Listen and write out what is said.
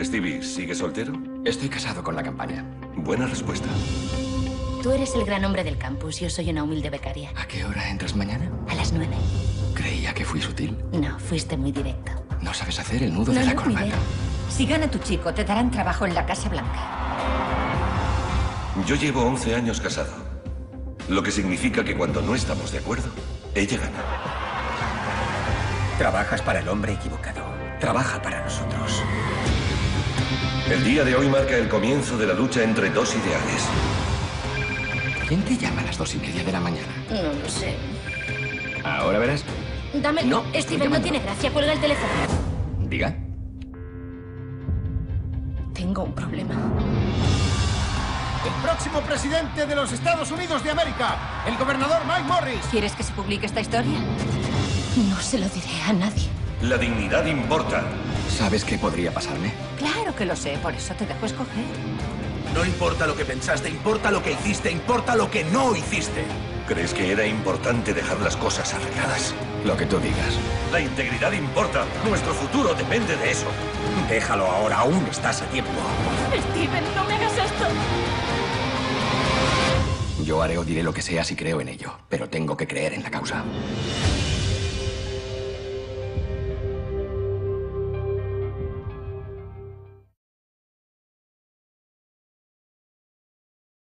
Stevie, ¿sigue soltero? Estoy casado con la campaña. Buena respuesta. Tú eres el gran hombre del campus. Yo soy una humilde becaria. ¿A qué hora entras mañana? A las 9. Creía que fui sutil. No, fuiste muy directo. No sabes hacer el nudo de la corbata. Miguel. Si gana tu chico, te darán trabajo en la Casa Blanca. Yo llevo 11 años casado. Lo que significa que cuando no estamos de acuerdo, ella gana. Trabajas para el hombre equivocado. Trabaja para nosotros. El día de hoy marca el comienzo de la lucha entre dos ideales. ¿Quién te llama a las 2:30 de la mañana? No lo sé. Ahora verás. Dame... No, Steven, no llamando. tiene gracia. Cuelga el teléfono. Diga. Tengo un problema. El próximo presidente de los Estados Unidos de América, el gobernador Mike Morris. ¿Quieres que se publique esta historia? No se lo diré a nadie. La dignidad importa. ¿Sabes qué podría pasarme? Claro que lo sé, por eso te dejo escoger. No importa lo que pensaste, importa lo que hiciste, importa lo que no hiciste. ¿Crees que era importante dejar las cosas arregladas? Lo que tú digas. La integridad importa. Nuestro futuro depende de eso. Déjalo ahora, aún estás a tiempo. Steven, no me hagas esto. Yo haré o diré lo que sea si creo en ello, pero tengo que creer en la causa.